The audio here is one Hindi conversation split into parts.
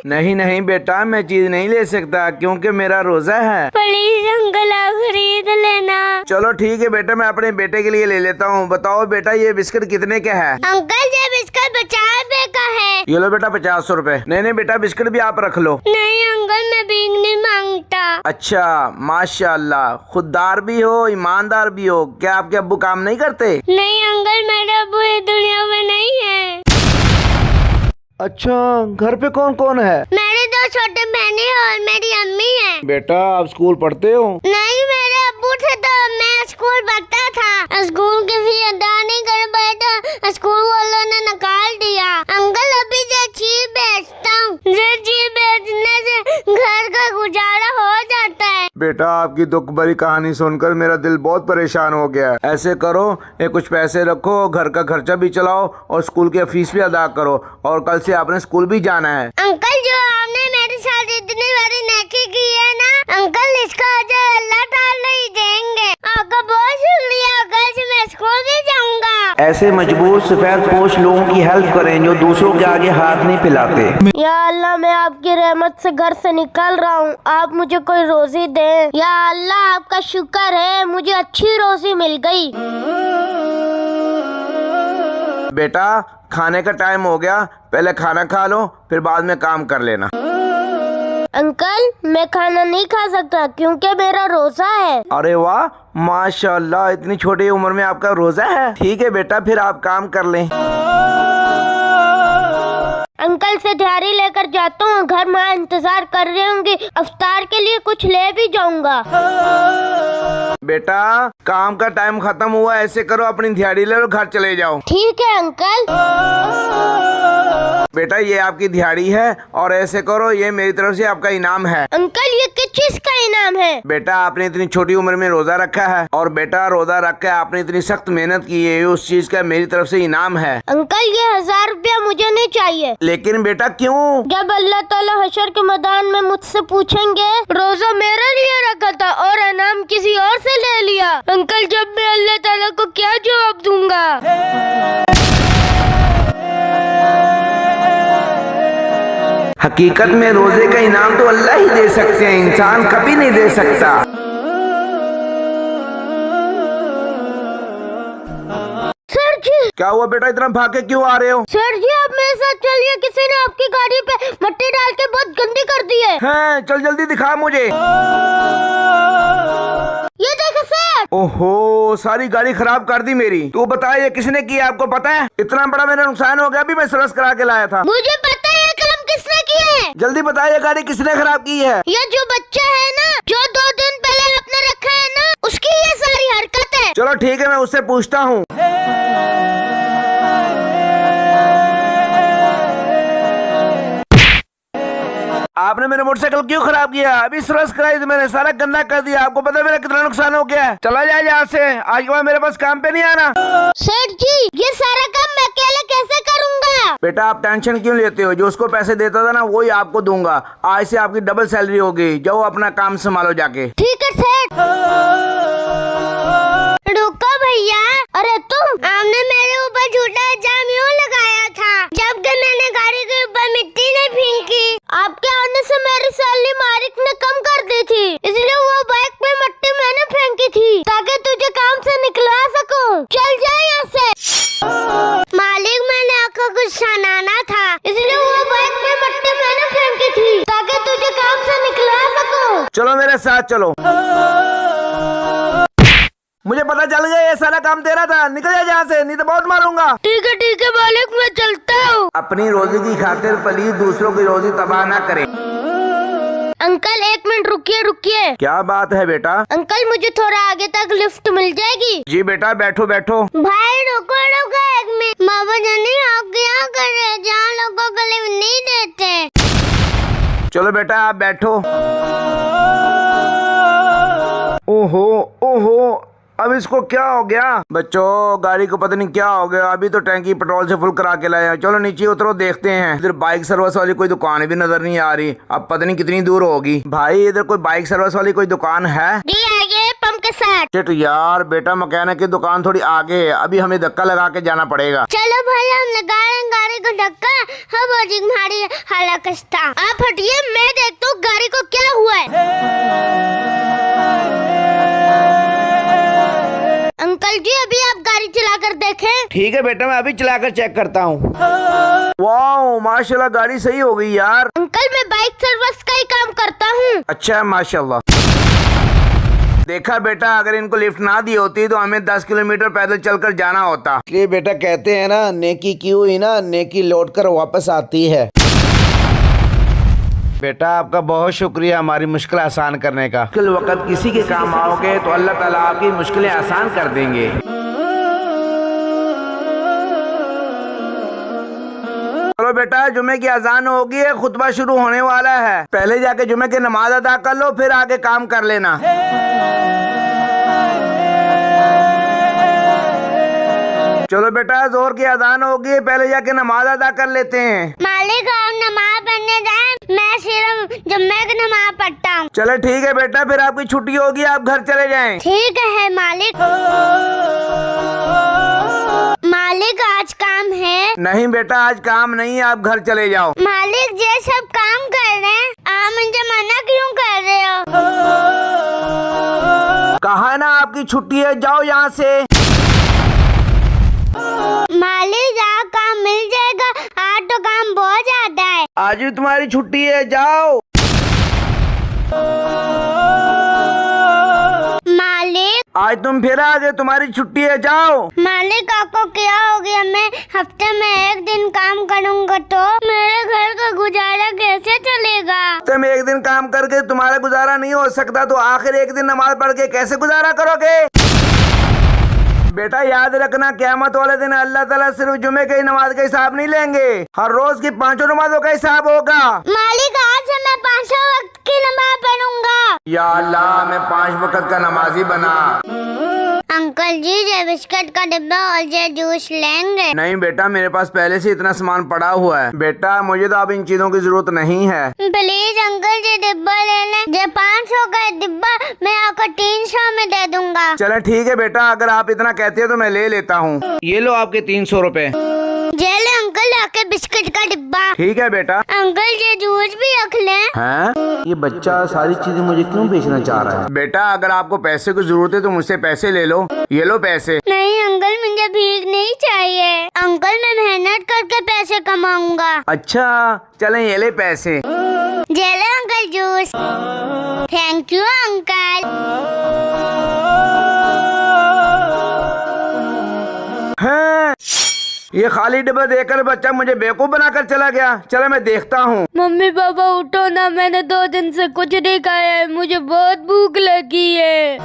नहीं नहीं बेटा, मैं चीज नहीं ले सकता क्योंकि मेरा रोजा है। प्लीज अंकल आप खरीद लेना। चलो ठीक है बेटा, मैं अपने बेटे के लिए ले लेता हूँ। बताओ बेटा, ये बिस्किट कितने का है? अंकल ये बिस्किट 50 रुपए का है। ये लो बेटा 50 रुपए। नहीं बेटा, बिस्किट भी आप रख लो। नहीं अंकल, मैं भीख नहीं मांगता। अच्छा, माशाल्लाह, खुददार भी हो, ईमानदार भी हो। क्या आपके अब्बू काम नहीं करते? नहीं अंकल, मेरे अब्बू इस दुनिया में नहीं है। अच्छा, घर पे कौन कौन है? मेरे 2 छोटे बहनें और मेरी अम्मी है। बेटा आप स्कूल पढ़ते हो? नहीं, मेरे अब्बू थे तो मैं स्कूल पढ़ता था। स्कूल की फीस अदा नहीं कर पाया तो स्कूल वालों ने निकाल दिया। अंकल अभी जो चीज बेचता हूँ, जो चीज बेचने से घर का गुजारा हो जाता है। बेटा आपकी दुख भरी कहानी सुनकर मेरा दिल बहुत परेशान हो गया है। ऐसे करो, ये कुछ पैसे रखो, घर का खर्चा भी चलाओ और स्कूल की फीस भी अदा करो, और कल से आपने स्कूल भी जाना है। अंकल जो आपने मेरे साथ इतनी बड़ी नेकी की है ना अंकल, इसका अजर अल्लाह ताला ही देंगे। आपका बहुत शुक्रिया। कल से मैं स्कूल भी जाऊंगा। ऐसे मजबूर सफेद पोश लोगों की हेल्प करें जो दूसरों के आगे हाथ नहीं फैलाते। या अल्लाह, मैं आपकी रहमत से घर से निकल रहा हूँ, आप मुझे कोई रोजी दें। या अल्लाह, आपका शुक्र है मुझे अच्छी रोजी मिल गई। बेटा खाने का टाइम हो गया, पहले खाना खा लो, फिर बाद में काम कर लेना। अंकल मैं खाना नहीं खा सकता क्योंकि मेरा रोजा है। अरे वाह, माशाल्लाह, इतनी छोटी उम्र में आपका रोजा है। ठीक है बेटा, फिर आप काम कर लें। अंकल से दिहाड़ी लेकर जाता हूँ, घर माँ इंतजार कर रही होंगी, अफ्तार के लिए कुछ ले भी जाऊंगा। बेटा काम का टाइम खत्म हुआ, ऐसे करो अपनी दिहाड़ी ले और घर चले जाओ। ठीक है अंकल। बेटा ये आपकी दिहाड़ी है, और ऐसे करो, ये मेरी तरफ से आपका इनाम है। अंकल ये किस चीज का इनाम है? बेटा आपने इतनी छोटी उम्र में रोजा रखा है, और बेटा रोजा रख के आपने इतनी सख्त मेहनत की है, उस चीज का मेरी तरफ से इनाम है। अंकल ये 1000 रुपया मुझे नहीं चाहिए। लेकिन बेटा क्यों? जब अल्लाह ताला हशर के मैदान में मुझसे पूछेंगे रोजा मेरे लिए रखा था और इनाम किसी और से ले लिया, अंकल जब मैं अल्लाह ताला को क्या जवाब दूंगा? हकीकत में रोजे का इनाम तो अल्लाह ही दे सकते हैं, इंसान कभी नहीं दे सकता। सर जी। क्या हुआ बेटा, इतना भाग के क्यों आ रहे हो? सर जी आप मेरे साथ चलिए, किसी ने आपकी गाड़ी पे मिट्टी डाल के बहुत गंदी कर दी है। हैं, चल जल्दी दिखा मुझे। ये देखो सर। ओहो, सारी गाड़ी खराब कर दी मेरी। तू बता ये किसने किया, आपको पता है? इतना बड़ा मेरा नुकसान हो गया, अभी मैं सर्विस करा के लाया था। मुझे पता है ये काम किसने किया है। जल्दी बता ये गाड़ी किसने खराब की है? ये जो बच्चा है ना, जो 2 दिन पहले आपने रखा है ना, उसकी ये सारी हरकत है। चलो ठीक है, मैं उससे पूछता हूँ। आपने मेरा मोटरसाइकिल क्यों खराब किया? अभी सर्विस कराई तो मैंने, सारा गंदा कर दिया। आपको पता है मेरा कितना नुकसान हो गया है? चला जाए यहाँ से, आज के बाद मेरे पास काम पे नहीं आना। सेठ जी ये सारा काम मैं अकेले कैसे करूँगा? बेटा आप टेंशन क्यों लेते हो? जो उसको पैसे देता था ना वही आपको दूंगा। आज से आपकी डबल सैलरी होगी। जाओ अपना काम संभालो जाके। ठीक है सेठ। रुको भैया, अरे तुम, आपने मेरे ऊपर झूठा इल्जाम क्यों लगाया था जबकि मैंने गाड़ी के ऊपर मिट्टी नहीं फेंकी? आपके आने से मेरी सैलरी मालिक ने कम कर दी थी, इसलिए वो बाइक पे मिट्टी मैंने फेंकी थी ताकि तुझे काम से निकलवा सकूं। चल जाए यहाँ से। मालिक मैंने आपको कुछ सुनाना था, इसलिए वो बाइक पे मिट्टी मैंने फेंकी थी ताकि तुझे काम से निकलवा सकूं। चलो मेरे साथ चलो। मुझे पता चल गया ये सारा काम तेरा था। निकल जा यहाँ से, नहीं तो बहुत मारूंगा। ठीक है मालिक, मैं चलता हूँ। अपनी रोजी की खातिर प्लीज दूसरों की रोजी तबाह ना करें। अंकल 1 मिनट रुकिए। क्या बात है बेटा? अंकल मुझे थोड़ा आगे तक लिफ्ट मिल जाएगी? जी बेटा, बैठो बैठो। भाई रुको 1 मिनट। बाबा जानी आप क्या कर रहे हैं, जहाँ लोगों को लिफ्ट नहीं देते। चलो बेटा आप बैठो। ओहो, अब इसको क्या हो गया? बच्चों गाड़ी को पता नहीं क्या हो गया, अभी तो टैंकी पेट्रोल से फुल करा के लाया। चलो नीचे उतरो, देखते हैं। इधर बाइक सर्विस वाली कोई दुकान भी नजर नहीं आ रही। अब पता नहीं कितनी दूर होगी। भाई इधर कोई बाइक सर्विस वाली कोई दुकान है? जी आगे पंप के साथ। शिट यार, बेटा मैकेनिक की दुकान थोड़ी आगे है, अभी हमें धक्का लगा के जाना पड़ेगा। चलो भाई हम लगाए गाड़ी को धक्का, अब बोझी भारी हलाकस्ता। आप हटिए, मैं देखता हूँ गाड़ी को क्या हुआ है। अंकल जी अभी आप गाड़ी चला कर देखें। ठीक है बेटा, मैं अभी चलाकर चेक करता हूँ। वाह माशाल्लाह, गाड़ी सही हो गई यार। अंकल मैं बाइक सर्विस का ही काम करता हूँ। अच्छा माशाल्लाह। देखा बेटा, अगर इनको लिफ्ट ना दी होती तो हमें 10 किलोमीटर पैदल चलकर जाना होता। ये बेटा कहते हैं ना, नेकी की हुई ना नेकी लौट कर वापस आती है। बेटा आपका बहुत शुक्रिया हमारी मुश्किल आसान करने का। कल वक्त किसी के काम आओगे तो अल्लाह ताला आपकी मुश्किलें आसान कर देंगे। चलो बेटा, जुमे की अजान होगी है, खुतबा शुरू होने वाला है। पहले जाके जुमे की नमाज अदा कर लो, फिर आगे काम कर लेना। चलो बेटा, जोर की अजान होगी, पहले जाके नमाज अदा कर लेते हैं। मालिक आप नमाज पढ़ने जाए, मैं सिर्फ जुम्मे की नमाज पढ़ता हूँ। चलो ठीक है बेटा, फिर आपकी छुट्टी होगी, आप घर चले जाएं। ठीक है मालिक। मालिक आज काम है? नहीं बेटा, आज काम नहीं है, आप घर चले जाओ। मालिक ये सब काम कर रहे हैं, आप मुझे मना क्यों कर रहे हो? कहा ना आपकी छुट्टी है, जाओ यहाँ से। मालिक यहाँ काम मिल जाएगा, आज तो काम बहुत ज्यादा है। आज भी तुम्हारी छुट्टी है, जाओ। मालिक आज तुम फिर आ गए, तुम्हारी छुट्टी है, जाओ। मालिक आपको क्या हो गया? मैं हफ्ते में एक दिन काम करूँगा तो मेरे घर का गुजारा कैसे चलेगा? तुम एक दिन काम करके तुम्हारा गुजारा नहीं हो सकता तो आखिर एक दिन नमाज पढ़ के कैसे गुजारा करोगे? बेटा याद रखना, क़यामत वाले दिन अल्लाह ताला सिर्फ जुमे की नमाज का हिसाब नहीं लेंगे, हर रोज की 5 नमाजों का हिसाब होगा। मालिक आज से मैं 5 वक्त की नमाज पढ़ूंगा। या अल्लाह, मैं 5 वक्त का नमाजी बना। अंकल जी ये बिस्किट का डिब्बा और ये जूस लेंगे? नहीं बेटा, मेरे पास पहले से इतना सामान पड़ा हुआ है। बेटा मुझे तो अब इन चीजों की जरूरत नहीं है। प्लीज अंकल जी डिब्बा ले लें। ये 500 का डिब्बा मैं आपको 300 में दे दूंगा। चलो ठीक है बेटा, अगर आप इतना कहते हो तो मैं ले लेता हूँ। ये लो आपके 300 रुपए। ये ले अंकल आके बिस्किट का डिब्बा। ठीक है बेटा। अंकल ये जूस भी रख लें। हैं? ये बच्चा सारी चीजें मुझे क्यों बेचना चाह रहा है? बेटा अगर आपको पैसे की जरूरत है तो मुझसे पैसे ले लो। ये लो पैसे। नहीं अंकल मुझे भीख नहीं चाहिए। अंकल मैं मेहनत करके पैसे कमाऊंगा। अच्छा चलें, ये ले पैसे। ये ले uncle juice. Thank you uncle. हैं? ये खाली डिब्बा देकर बच्चा मुझे बेवकूफ बनाकर चला गया। चलो मैं देखता हूँ। मम्मी पापा उठो ना, मैंने 2 दिन से कुछ नहीं खाया है, मुझे बहुत भूख लगी है।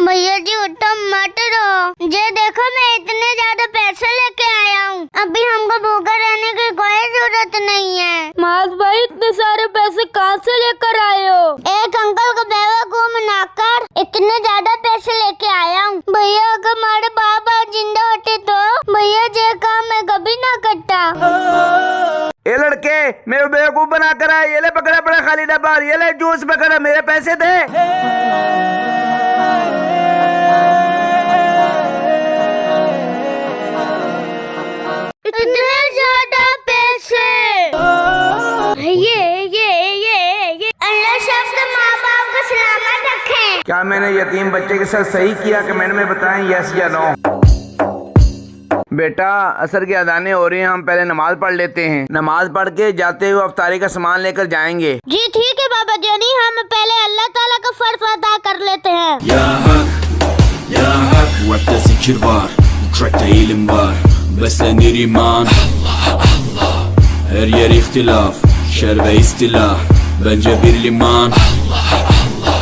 भैया जी उठो मत रो। ये देखो मैं इतने ज्यादा पैसे लेके आया हूँ, अभी हमको भूखा रहने की कोई जरूरत नहीं है। माज भाई इतने सारे पैसे कहाँ से लेकर आए हो? एक अंकल को बेवकूफ बनाकर इतने ज्यादा पैसे लेके आया हूँ। भैया अगर हमारे बाबा जिंदा होते तो भैया ये काम मैं कभी ना करता। ये लड़के मेरे बेवकूफ बना कर आए। ये ले पकड़ा पड़ा खाली डब्बा, ये ले जूस पकड़ा, मेरे पैसे दे। इतने ज्यादा पैसे। ये अल्लाह सबके माँ बाप को सलामत रखे। क्या मैंने यतीम बच्चे के साथ सही किया? कमेंट में बताएं यस या नो। बेटा असर की अजानें हो रही हैं, हम पहले नमाज पढ़ लेते हैं। नमाज पढ़ के जाते हुए अफ्तारी का सामान लेकर जाएंगे। जी ठीक है बाबा जानी, हम पहले अल्लाह ताला का फर्ज अदा कर लेते हैं। Ya hak Webde zikir var Trackte ilim var Beslenir iman Allah Allah Her yer ihtilaf Şer ve istilah Bence bir liman Allah Allah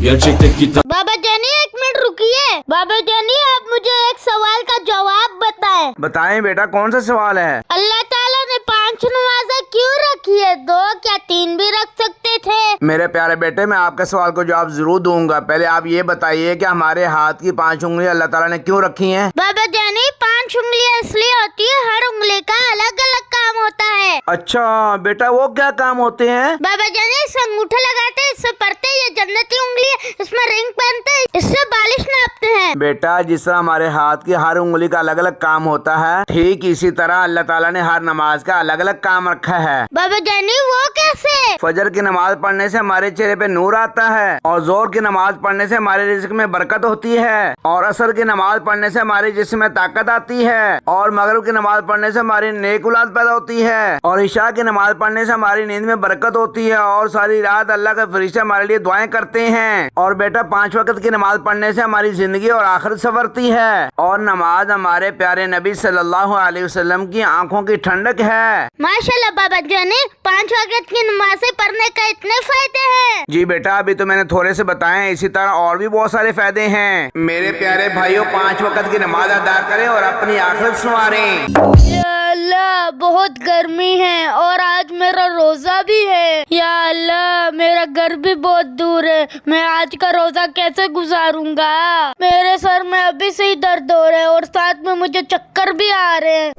Gerçekte kitap बाबा जानी 1 मिनट रुकिए। बाबा जानी आप मुझे एक सवाल का जवाब बताएं। बताएं बेटा, कौन सा सवाल है? अल्लाह ताला ने 5 नमाज़ें क्यों रखी है? 2 क्या 3 भी रख सकते थे। मेरे प्यारे बेटे, मैं आपके सवाल को जवाब जरूर दूंगा। पहले आप ये बताइए कि हमारे हाथ की 5 उंगलियां अल्लाह ताला ने क्यों रखी हैं? बाबा जानी 5 उंगलियां इसलिए होती है, हर उंगली का अलग अलग काम होता है। अच्छा बेटा, वो क्या काम होते हैं? बाबा जानी इस अंगूठा लगाते हैं, इससे पढ़ते ये जन्नती उंगली है, इसमें रिंग पहनते हैं, इससे बालिश नापते हैं। बेटा जिस तरह हमारे हाथ की हर उंगली का अलग अलग काम होता है, ठीक इसी तरह अल्लाह ताला ने हर नमाज का अलग अलग काम रखा है। बाबा जानी वो कैसे? फजर की नमाज पढ़ने से हमारे चेहरे पे नूर आता है, और जोर की नमाज पढ़ने से हमारे रिज़्क में बरकत होती है, और असर की नमाज पढ़ने से हमारे जिस्म में ताकत आती है, और मगरिब की नमाज पढ़ने से हमारी नेक औलाद पैदा होती है, और इशा की नमाज पढ़ने से हमारी नींद में बरकत होती है, और सारी रात अल्लाह के फरिश्ते हमारे लिए दुआएं करते हैं। और बेटा 5 वक्त की नमाज पढ़ने से हमारी जिंदगी और आखिरत संवरती है, और नमाज हमारे प्यारे नबी सल्लल्लाहु अलैहि वसल्लम की आंखों की ठंडक है। माशाल्लाह बाबा जानी, 5 वक्त की नमाज़ें पढ़ने का इतने फायदे हैं। जी बेटा अभी तो मैंने थोड़े से बताए, इसी तरह और भी बहुत सारे फायदे हैं। मेरे प्यारे भाइयों 5 वक्त की नमाज अदा करें और अपनी आखिरत संवारें। या अल्लाह बहुत गर्मी है और आज मेरा रोजा भी है। या अल्लाह मेरा घर भी बहुत दूर है, मैं आज का रोजा कैसे गुजारूंगा? मेरे सर में अभी से ही दर्द हो रहा है और साथ में मुझे चक्कर भी आ रहे हैं।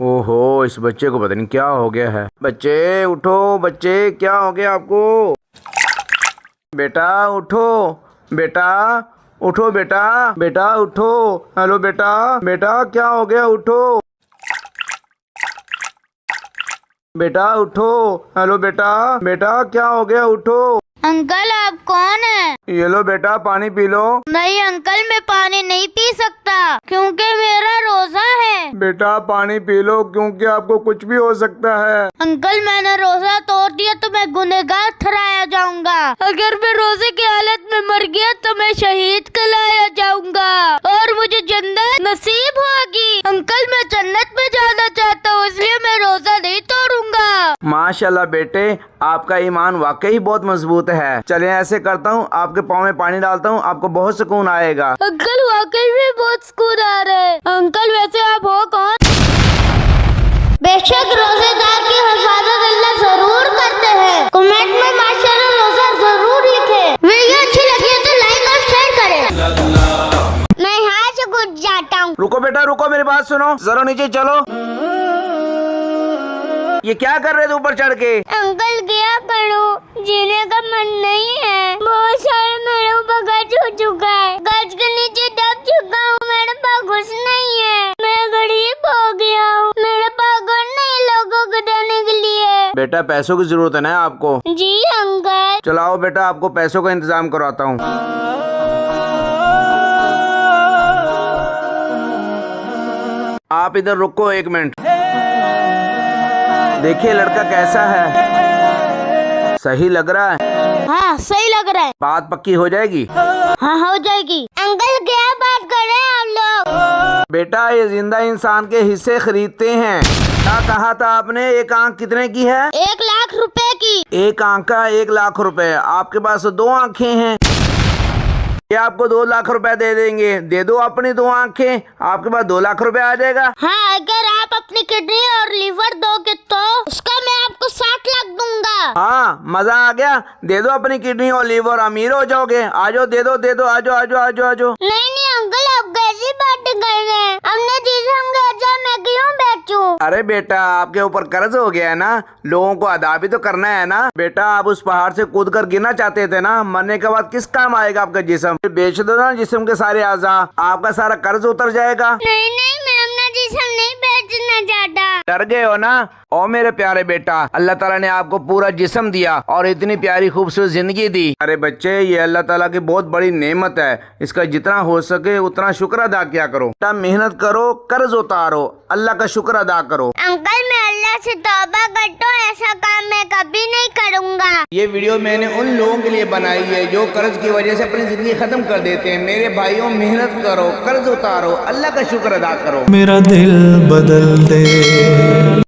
ओहो इस बच्चे को पता नहीं क्या हो गया है। बच्चे उठो, बच्चे क्या हो गया आपको? बेटा उठो, बेटा उठो, बेटा बेटा उठो। हेलो बेटा, बेटा क्या हो गया? उठो बेटा, उठो। हेलो बेटा, बेटा क्या हो गया? उठो। अंकल आप कौन है? ये लो बेटा पानी पी लो। नहीं अंकल मैं पानी नहीं पी सकता क्योंकि मेरा रोजा है। बेटा पानी पी लो क्योंकि आपको कुछ भी हो सकता है। अंकल मैंने रोजा तोड़ दिया तो मैं गुनहगार ठहराया जाऊंगा। अगर मैं रोजे की हालत में मर गया तो मैं शहीद कहलाया जाऊंगा और मुझे जन्नत नसीब होगी। अंकल मैं जन्नत में जाना चाहता हूँ, इसलिए मैं रोजा नहीं तोड़ूंगा। माशाल्लाह बेटे आपका ईमान वाकई बहुत मजबूत है। चलिए ऐसे करता हूँ, आपके पाँव में पानी डालता हूँ, आपको बहुत सुकून आएगा। अंकल वाकई में बहुत सुकून आ रहा है। अंकल वैसे आप हो कौन? बेशक रोजेदार की हिफाजत अल्लाह जरूर करते हैं। कमेंट में माशाल्लाह रोजा जरूर लिखे। वीडियो अच्छी लगी तो लाइक और शेयर करें। मैं यहाँ से कुछ जाता हूँ। रुको बेटा रुको, मेरी बात सुनो, जरा नीचे चलो। ये क्या कर रहे थे ऊपर चढ़ के? अंकल गया करो, जीने का मन नहीं है। बहुत सारे मेरे ऊपर गज हो चुका है, गज के नीचे दब चुका हूँ, मेरे पास कुछ नहीं है। मैं गरीब हो गया हूँ, मेरे पास घर नहीं लोगों को देने के लिए। बेटा पैसों की जरूरत है ना आपको? जी अंकल। चलाओ बेटा आपको पैसों का इंतजाम करवाता हूँ। आप इधर रुको 1 मिनट। देखिए लड़का कैसा है, सही लग रहा है? हाँ सही लग रहा है। बात पक्की हो जाएगी? हाँ हो जाएगी। अंकल क्या बात कर रहे हैं आप लोग? बेटा ये जिंदा इंसान के हिस्से खरीदते हैं। क्या कहा था आपने? एक आंख कितने की है? 1 लाख रुपए की। एक आंख का 1 लाख रुपए। आपके पास 2 आंखें हैं, ये आपको 2 लाख रुपए दे देंगे। दे दो अपनी 2 आंखें, आपके पास 2 लाख रुपए आ जाएगा। हाँ अगर आप अपनी किडनी और लीवर दोगे तो उसका मैं आपको 60 लाख दूंगा। हाँ मजा आ गया। दे दो अपनी किडनी और लीवर, अमीर हो जाओगे। आजो दे दो दे दो, आजो आजो आजो आजो। नहीं अंकल आप कैसी बातें कर रहे हैं? हमने जिसम गजा मैं क्यों बेचूं? अरे बेटा आपके ऊपर कर्ज हो गया है ना, लोगों को अदा भी तो करना है ना। बेटा आप उस पहाड़ से कूद कर गिरना चाहते थे ना, मरने के बाद किस काम आएगा आपका जिस्म? बेच दो ना जिस्म के सारे आज़ा, आपका सारा कर्ज उतर जाएगा। नहीं मैं अपना जिस्म नहीं बेचना चाहता। डर गए हो ना? ओ मेरे प्यारे बेटा, अल्लाह ताला ने आपको पूरा जिस्म दिया और इतनी प्यारी खूबसूरत जिंदगी दी। अरे बच्चे ये अल्लाह ताला की बहुत बड़ी नेमत है, इसका जितना हो सके उतना शुक्र अदा किया करो। बेटा मेहनत करो, कर्ज उतारो, अल्लाह का शुक्र अदा करो। अंकल मैं अल्लाह से तौबा करता हूँ, ऐसा काम मैं कभी नहीं करूँगा। ये वीडियो मैंने उन लोगों के लिए बनाई है जो कर्ज की वजह से अपनी जिंदगी खत्म कर देते हैं। मेरे भाइयों मेहनत करो, कर्ज उतारो, अल्लाह का शुक्र अदा करो। मेरा दिल बदल दे।